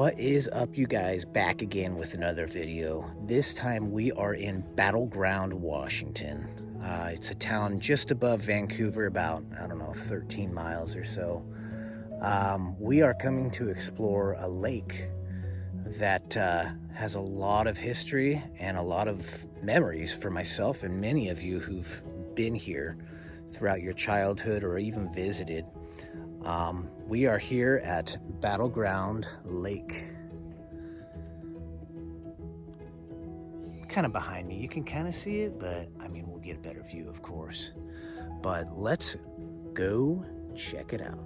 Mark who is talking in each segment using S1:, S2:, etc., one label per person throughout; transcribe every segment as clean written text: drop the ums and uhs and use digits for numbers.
S1: What is up, you guys? Back again with another video. This time we are in Battleground, Washington. It's a town just above Vancouver, about, 13 miles or so. We are coming to explore a lake that has a lot of history and a lot of memories for myself and many of you who've been here throughout your childhood or even visited. We are here at Battleground Lake. Kind of behind me, you can kind of see it, but we'll get a better view, of course. But let's go check it out.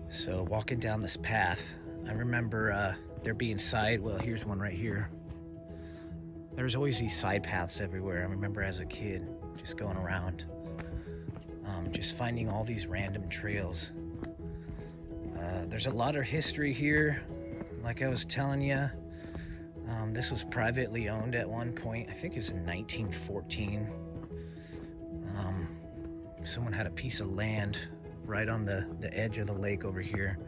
S1: So walking down this path, I remember there being here's one right here. There's always these side paths everywhere. I remember as a kid just going around, just finding all these random trails. There's a lot of history here. Like I was telling you, this was privately owned at one point. I think it was in 1914. Someone had a piece of land right on the edge of the lake over here,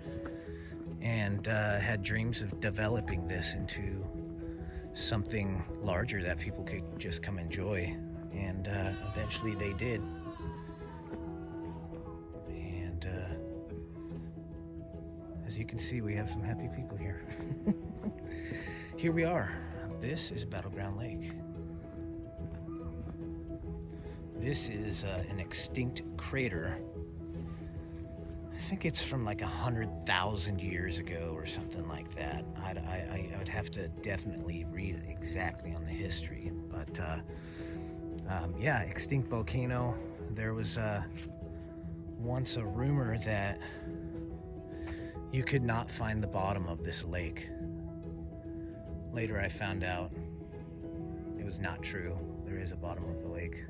S1: and had dreams of developing this into something larger that people could just come enjoy, and eventually they did. And as you can see, we have some happy people here. Here we are. This is Battleground Lake. This is an extinct crater. I think it's from like 100,000 years ago or something like that. I would have to definitely read exactly on the history, but yeah, extinct volcano. There was once a rumor that you could not find the bottom of this lake. Later I found out it was not true. There is a bottom of the lake.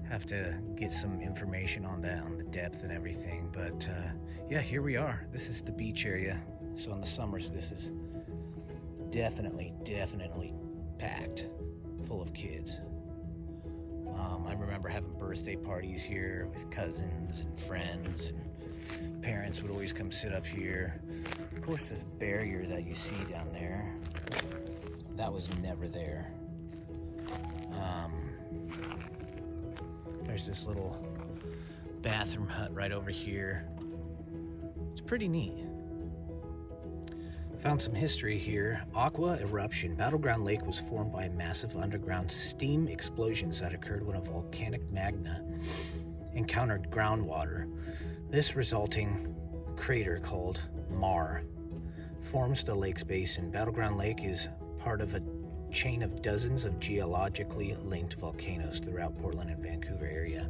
S1: Have to get some information on that, on the depth and everything, but yeah, here we are. This is the beach area. So in the summers, this is definitely packed full of kids. I remember having birthday parties here with cousins and friends, and parents would always come sit up here. Of course, this barrier that you see down there, that was never there. There's this little bathroom hut right over here. It's pretty neat. Found some history here. Aqua eruption. Battleground Lake was formed by massive underground steam explosions that occurred when a volcanic magma encountered groundwater. This resulting crater, called Mar, forms the lake's basin. Battleground Lake is part of a chain of dozens of geologically linked volcanoes throughout Portland and Vancouver area.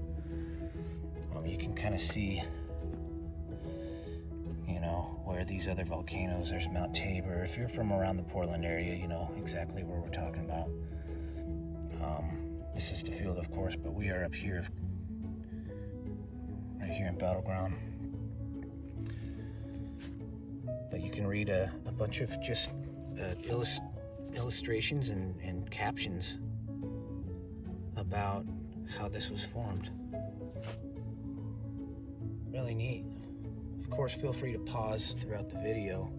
S1: You can kind of see, where these other volcanoes. There's Mount Tabor. If you're from around the Portland area, you know exactly where we're talking about. This is the field, of course, but we are up here, right here in Battleground. But you can read a bunch of just illustrations and captions about how this was formed. Really neat. Of course, feel free to pause throughout the video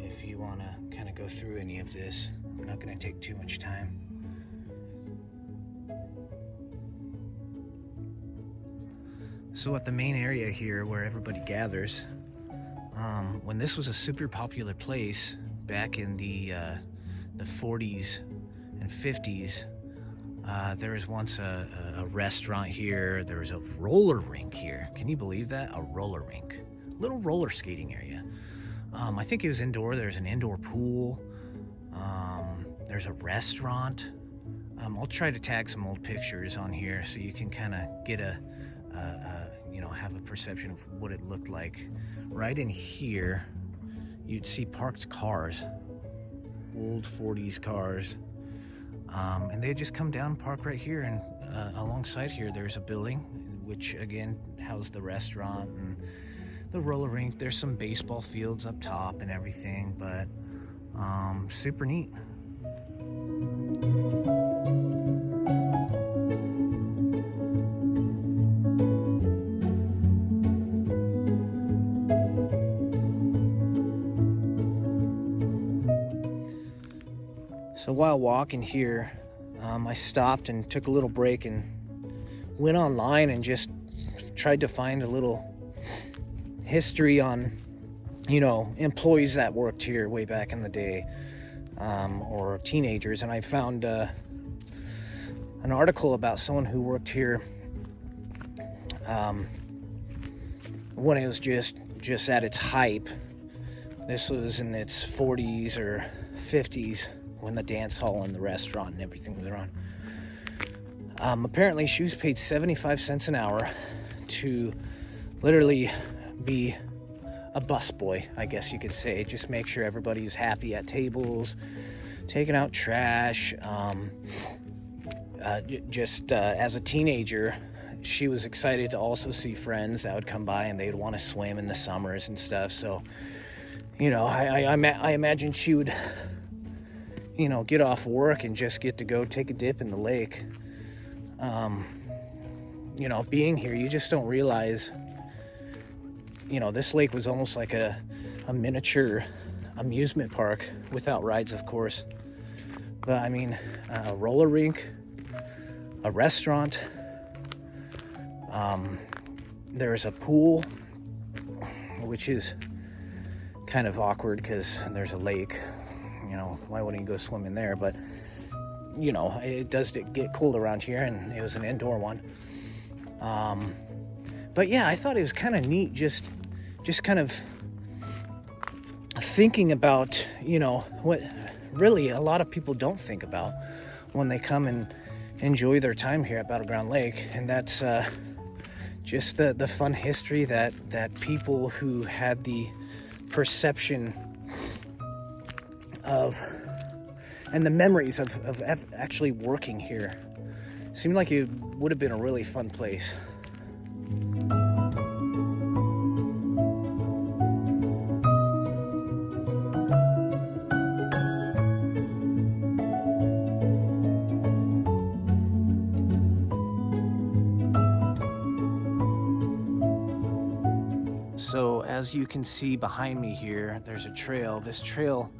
S1: if you want to kind of go through any of this. I'm not going to take too much time. So at the main area here where everybody gathers, when this was a super popular place back in the 40s and 50s, there was once a restaurant here. There was a roller rink here. Can you believe that? A roller rink. Little roller skating area. I think it was indoor. There's an indoor pool. There's a restaurant. I'll try to tag some old pictures on here so you can kind of get have a perception of what it looked like. Right in here, you'd see parked cars, old 40s cars. And they just come down, park right here, and alongside here there's a building which again housed the restaurant and the roller rink. There's some baseball fields up top and everything, but super neat. So while walking here, I stopped and took a little break and went online and just tried to find a little history on, employees that worked here way back in the day, or teenagers. And I found an article about someone who worked here when it was just at its hype. This was in its 40s or 50s when the dance hall and the restaurant and everything was around. Apparently she was paid 75 cents an hour to literally be a busboy, I guess you could say. Just make sure everybody's happy at tables, taking out trash. As a teenager, she was excited to also see friends that would come by and they'd want to swim in the summers and stuff. So, I imagine she would, get off work and just get to go take a dip in the lake. Being here, you just don't realize, this lake was almost like a miniature amusement park, without rides, of course. But I mean, a roller rink, a restaurant, there's a pool, which is kind of awkward because there's a lake. Why wouldn't you go swim in there? But it does get cold around here, and it was an indoor one. But yeah, I thought it was kind of neat, just kind of thinking about, what really a lot of people don't think about when they come and enjoy their time here at Battleground Lake. And that's just the fun history that people who had the perception of and the memories of actually working here. Seemed like it would have been a really fun place. So as you can see behind me here, there's a trail. This trail,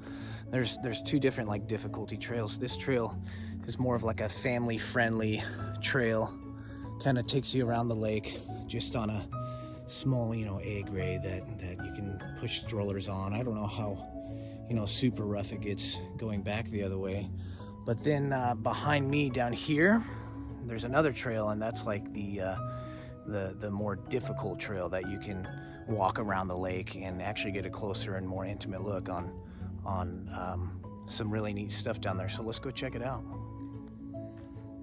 S1: there's two different difficulty trails. This trail is more of like a family-friendly trail. Kind of takes you around the lake just on a small, A grade that you can push strollers on. I don't know how, super rough it gets going back the other way. But then behind me down here, there's another trail, and that's like the more difficult trail that you can walk around the lake and actually get a closer and more intimate look on some really neat stuff down there. So let's go check it out.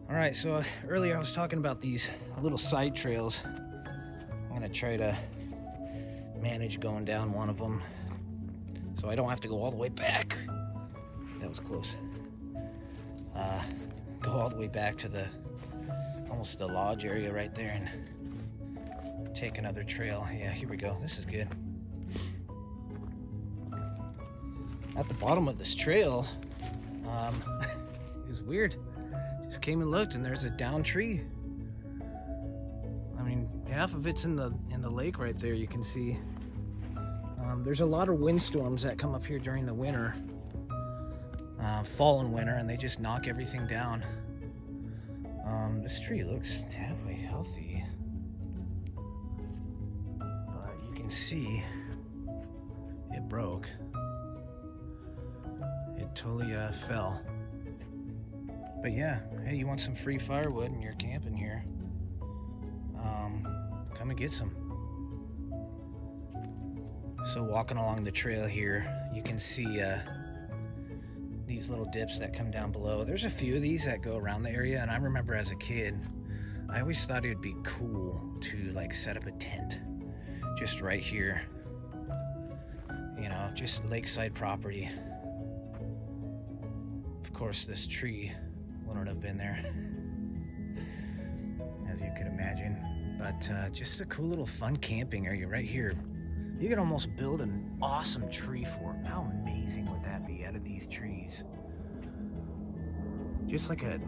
S1: All right, so earlier I was talking about these little side trails. I'm gonna try to manage going down one of them so I don't have to go all the way back. That was close. Go all the way back to almost the lodge area right there and take another trail. Yeah, here we go. This is good. At the bottom of this trail, it was weird. Just came and looked, and there's a downed tree. I mean, half of it's in the lake right there. You can see. There's a lot of windstorms that come up here during the winter, fall and winter, and they just knock everything down. This tree looks halfway healthy, but you can see it broke. It totally fell. But yeah, hey, you want some free firewood and you're camping here, come and get some. So walking along the trail here, you can see these little dips that come down below. There's a few of these that go around the area, and I remember as a kid, I always thought it would be cool to set up a tent just right here, just lakeside property. Of course, this tree wouldn't have been there, as you could imagine, but just a cool little fun camping area right here. You could almost build an awesome tree fort. How amazing would that be out of these trees? Just like a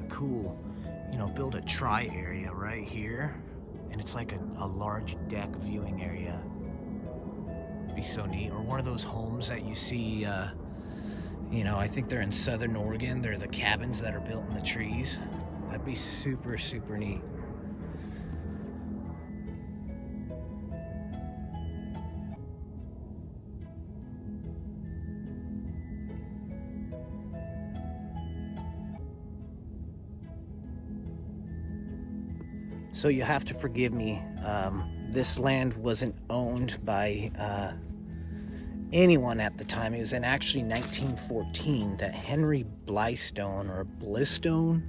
S1: cool, build a tri area right here, and it's like a large deck viewing area. It'd be so neat. Or one of those homes that you see You know, I think they're in southern Oregon. They're the cabins that are built in the trees. That'd be super, super neat. So you have to forgive me. This land wasn't owned by anyone at the time. It was in actually 1914 that Henry Blystone or Blistone,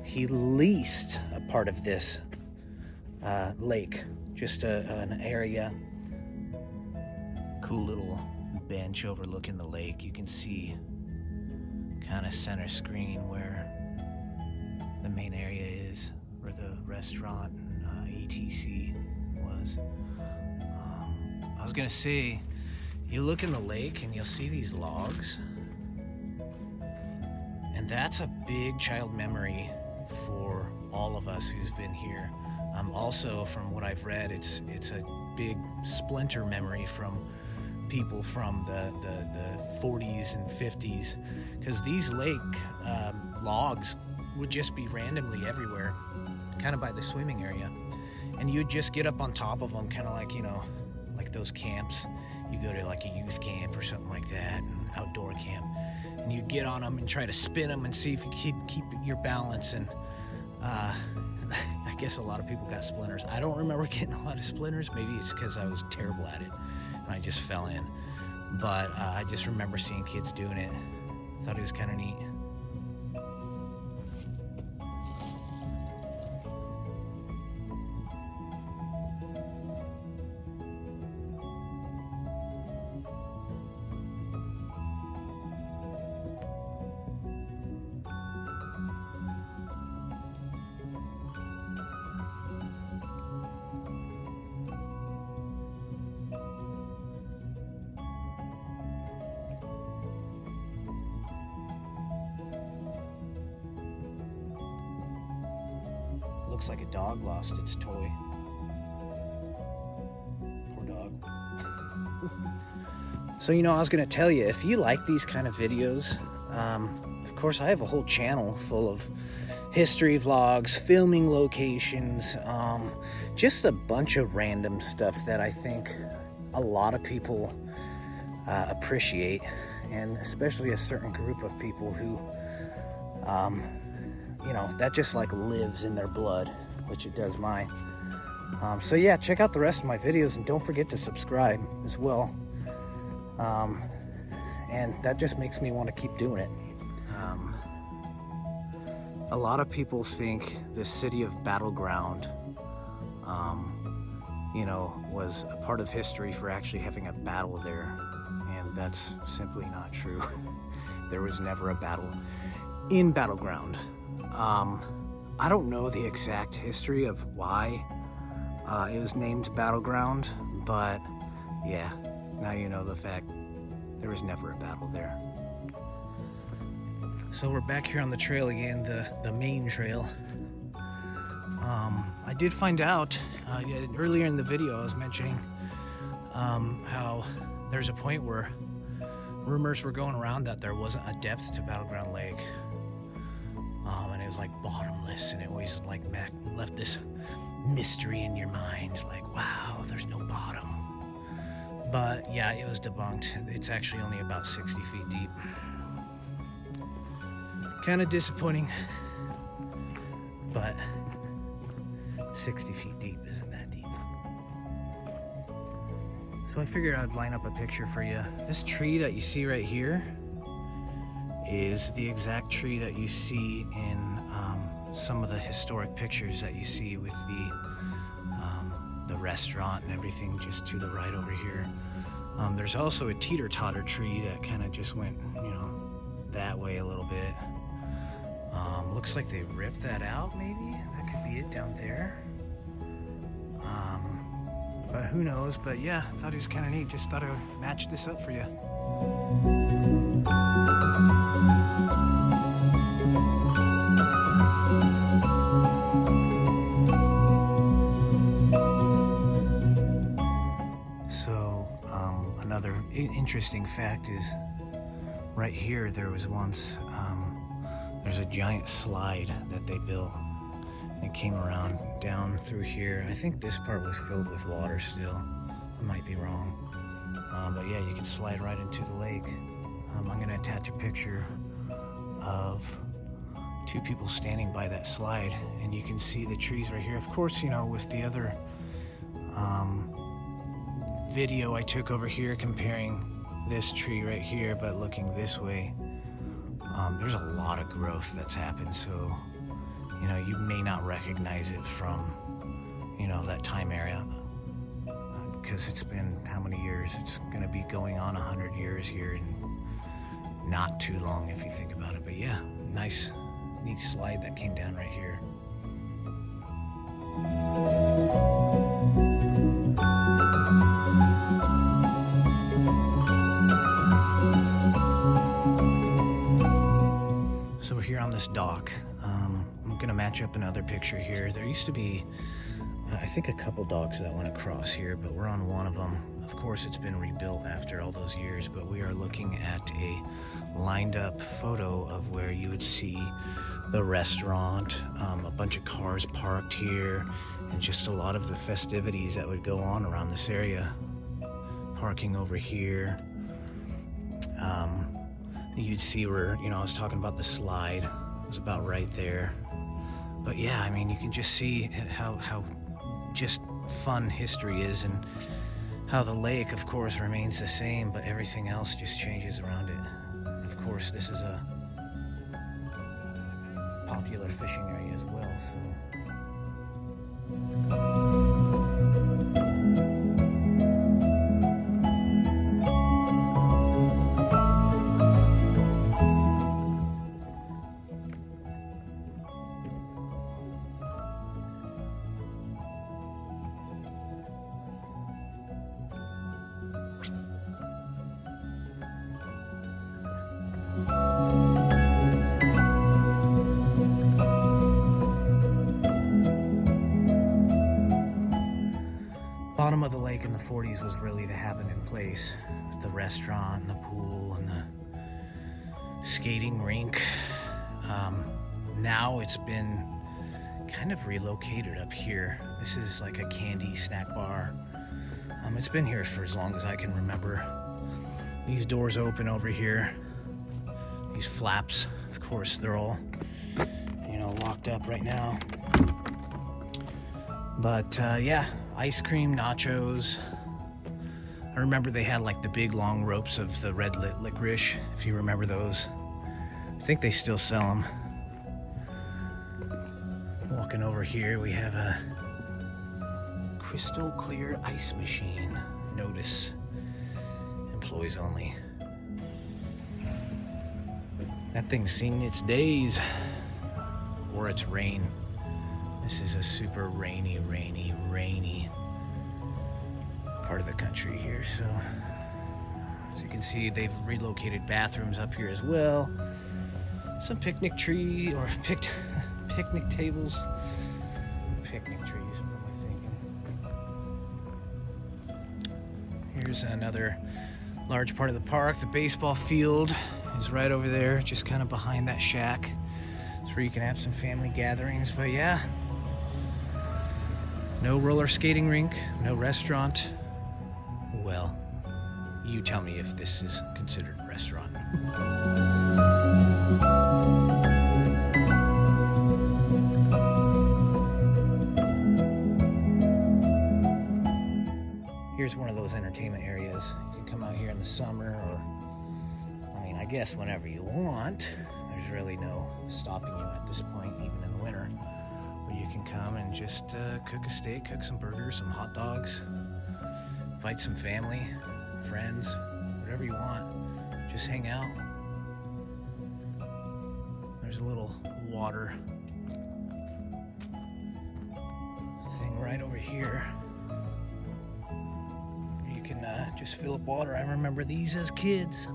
S1: he leased a part of this lake, just an area. Cool little bench overlooking the lake. You can see kind of center screen where the main area is, where the restaurant and ETC was. I was gonna say, you look in the lake and you'll see these logs, and that's a big child memory for all of us who's been here. Also, from what I've read, it's a big splinter memory from people from the 40s and 50s, because these lake logs would just be randomly everywhere, kind of by the swimming area, and you'd just get up on top of them, kind of like, you know, like those camps. You go to like a youth camp or something like that, an outdoor camp, and you get on them and try to spin them and see if you keep your balance. And I guess a lot of people got splinters. I don't remember getting a lot of splinters. Maybe it's because I was terrible at it and I just fell in. But I just remember seeing kids doing it. Thought it was kind of neat. Looks like a dog lost its toy. Poor dog. So, you know, I was going to tell you, if you like these kind of videos, of course, I have a whole channel full of history vlogs, filming locations, just a bunch of random stuff that I think a lot of people appreciate, and especially a certain group of people who you know, that just like lives in their blood, which it does mine. So yeah, check out the rest of my videos, and don't forget to subscribe as well. And that just makes me want to keep doing it. A lot of people think the city of Battleground, you know, was a part of history for actually having a battle there, and that's simply not true. There was never a battle in Battleground. I don't know the exact history of why it was named Battleground, but yeah, now you know the fact there was never a battle there. So we're back here on the trail again, the main trail. I did find out earlier in the video I was mentioning how there's a point where rumors were going around that there wasn't a depth to Battleground Lake. And it was like bottomless, and it always like left this mystery in your mind, like, wow, there's no bottom. But yeah, it was debunked. It's actually only about 60 feet deep. Kind of disappointing, but 60 feet deep isn't that deep. So I figured I'd line up a picture for you. This tree that you see right here is the exact tree that you see in some of the historic pictures that you see with the restaurant and everything just to the right over here. There's also a teeter-totter tree that kind of just went, you know, that way a little bit. Looks like they ripped that out, maybe? That could be it down there. But who knows? But yeah, I thought it was kind of neat. Just thought I would match this up for you. So, another interesting fact is right here there was once, there's a giant slide that they built. It came around down through here. I think this part was filled with water still. I might be wrong. But yeah, you can slide right into the lake. I'm gonna attach a picture of two people standing by that slide, and you can see the trees right here. Of course, you know, with the other video I took over here comparing this tree right here, but looking this way, there's a lot of growth that's happened. So, you know, you may not recognize it from, you know, that time area, because it's been how many years? It's gonna be going on 100 years here in not too long if you think about it. But yeah, nice, neat slide that came down right here. So we're here on this dock. I'm gonna match up another picture here. There used to be, I think, a couple docks that went across here, but we're on one of them. Of course, it's been rebuilt after all those years, but we are looking at a lined up photo of where you would see the restaurant, a bunch of cars parked here, and just a lot of the festivities that would go on around this area. Parking over here. You'd see where, you know, I was talking about the slide. It was about right there. But yeah, I mean, you can just see how just fun history is, and how the lake, of course, remains the same, but everything else just changes around it. And of course, this is a popular fishing area as well, so. Bottom of the lake in the 40s was really the happening place, with the restaurant and the pool and the skating rink. Now it's been kind of relocated up here. This is like a candy snack bar. It's been here for as long as I can remember. These doors open over here. These flaps, of course, they're all, you know, locked up right now. But yeah, ice cream, nachos. I remember they had like the big long ropes of the red licorice, if you remember those. I think they still sell them. Walking over here, we have a crystal clear ice machine. Notice, employees only. That thing's seen its days, or its reign. This is a super rainy part of the country here. So, as you can see, they've relocated bathrooms up here as well. Some picnic tree or picnic tables. Picnic trees, what am I thinking? Here's another large part of the park. The baseball field is right over there, just kind of behind that shack. It's where you can have some family gatherings. But yeah, no roller skating rink, no restaurant. Well, you tell me if this is considered a restaurant. Here's one of those entertainment areas. You can come out here in the summer, or, I mean, I guess whenever you want. There's really no stopping you at this point, even in the winter. Where you can come and just cook a steak, cook some burgers, some hot dogs, invite some family, friends, whatever you want. Just hang out. There's a little water thing right over here. You can just fill up water. I remember these as kids.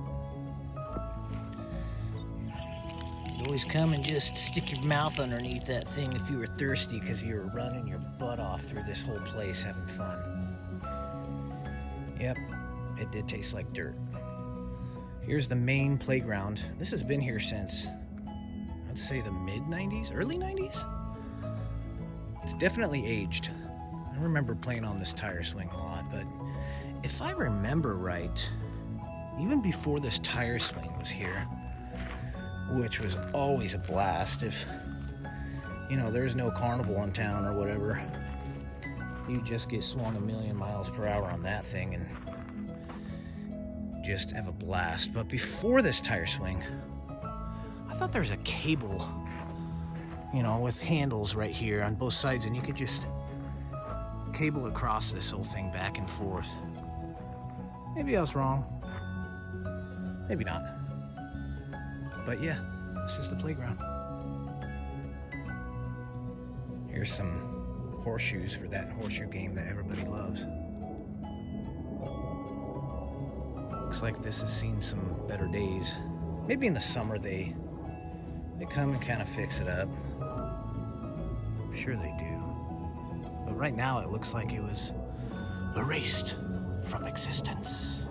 S1: You'd always come and just stick your mouth underneath that thing if you were thirsty, because you were running your butt off through this whole place having fun. Yep, it did taste like dirt. Here's the main playground. This has been here since, I'd say, the mid-90s, early 90s? It's definitely aged. I remember playing on this tire swing a lot, but if I remember right, even before this tire swing was here, which was always a blast, if, you know, there's no carnival in town or whatever, you just get swung a million miles per hour on that thing and just have a blast. But before this tire swing, I thought there was a cable, you know, with handles right here on both sides, and you could just cable across this whole thing back and forth. Maybe I was wrong. Maybe not. But yeah, this is the playground. Here's some horseshoes for that horseshoe game that everybody loves. Looks like this has seen some better days. Maybe in the summer they come and kind of fix it up. I'm sure they do. But right now it looks like it was erased from existence.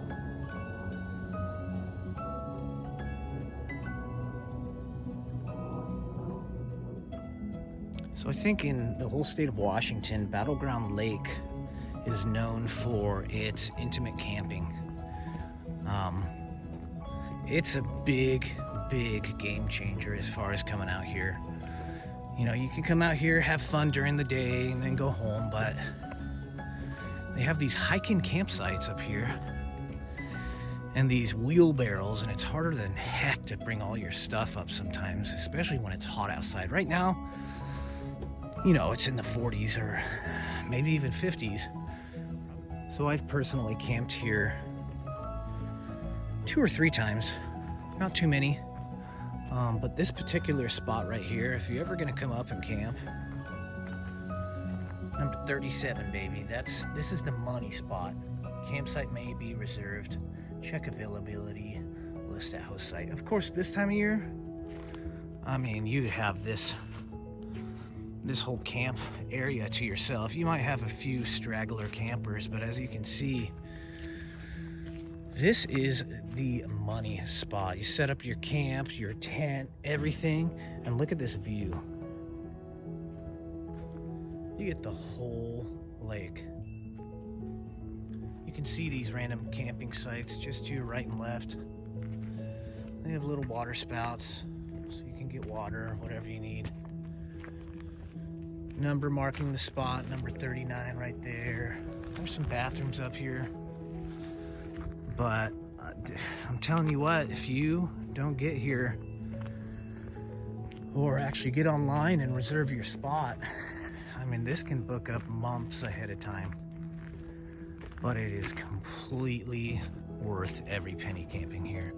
S1: So I think in the whole state of Washington, Battleground Lake is known for its intimate camping. It's a big game changer as far as coming out here. You know, you can come out here, have fun during the day, and then go home, but they have these hiking campsites up here and these wheelbarrows, and it's harder than heck to bring all your stuff up sometimes, especially when it's hot outside. Right now, you know, it's in the 40s or maybe even 50s. So I've personally camped here 2 or 3 times, not too many. But this particular spot right here, if you're ever gonna come up and camp, number 37, baby, this is the money spot. Campsite may be reserved. Check availability, list at host site. Of course, this time of year, I mean, you have this whole camp area to yourself. You might have a few straggler campers, but as you can see, this is the money spot. You set up your camp, your tent, everything, and look at this view. You get the whole lake. You can see these random camping sites just to your right and left. They have little water spouts, so you can get water or whatever you need. Number marking the spot, number 39 right there. There's some bathrooms up here. But I'm telling you what, if you don't get here or actually get online and reserve your spot, I mean, this can book up months ahead of time. But it is completely worth every penny camping here.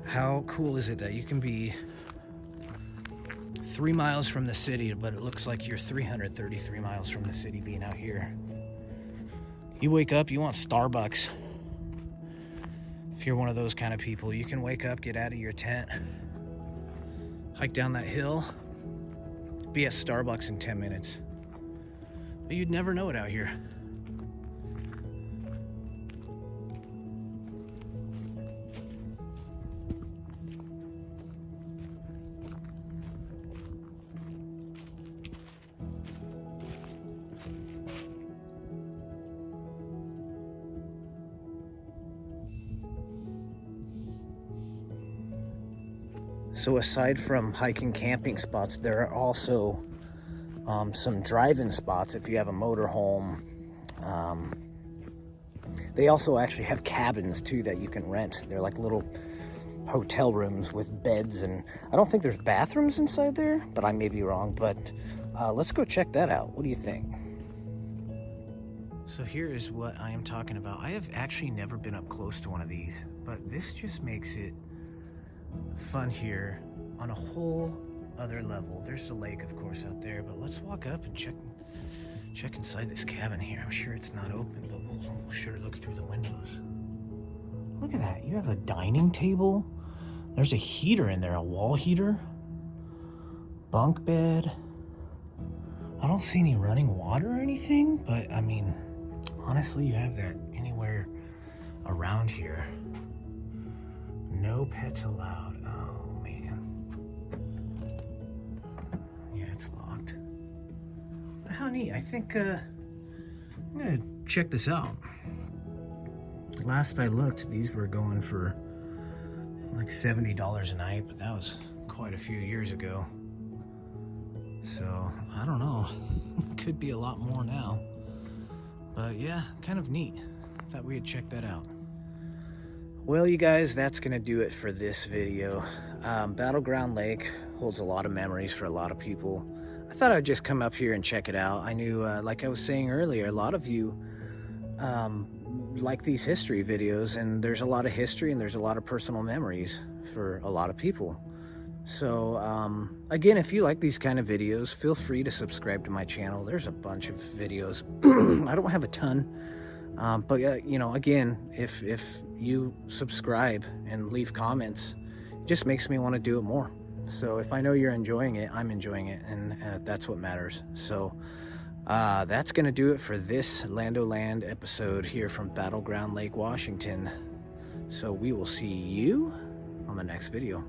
S1: How cool is it that you can be 3 miles from the city, but it looks like you're 333 miles from the city being out here. You wake up, you want Starbucks. If you're one of those kind of people, you can wake up, get out of your tent, hike down that hill, be at Starbucks in 10 minutes. But you'd never know it out here. So aside from hiking camping spots, there are also some drive-in spots if you have a motorhome. They also actually have cabins too that you can rent. They're like little hotel rooms with beds, and I don't think there's bathrooms inside there, but I may be wrong. But let's go check that out. What do you think? So here is what I am talking about. I have actually never been up close to one of these, but this just makes it fun here on a whole other level. There's the lake, of course, out there, but let's walk up and check inside this cabin here. I'm sure it's not open, but we'll sure look through the windows. Look at that. You have a dining table. There's a heater in there, a wall heater, bunk bed. I don't see any running water or anything, but I mean, honestly, you have that anywhere around here. No pets allowed. Oh, man. Yeah, it's locked. How neat. I think I'm gonna check this out. Last I looked, these were going for like $70 a night, but that was quite a few years ago. So, I don't know. Could be a lot more now. But yeah, kind of neat. Thought we'd check that out. Well, you guys, that's gonna do it for this video. Battleground Lake holds a lot of memories for a lot of people. I thought I'd just come up here and check it out. I knew, like I was saying earlier, a lot of you like these history videos, and there's a lot of history and there's a lot of personal memories for a lot of people. So again, if you like these kind of videos, feel free to subscribe to my channel. There's a bunch of videos. I don't have a ton, but you know, again, if you subscribe and leave comments, it just makes me want to do it more. So if I know you're enjoying it, I'm enjoying it, and that's what matters. So that's gonna do it for this Lando Land episode here from Battleground Lake, Washington. So we will see you on the next video.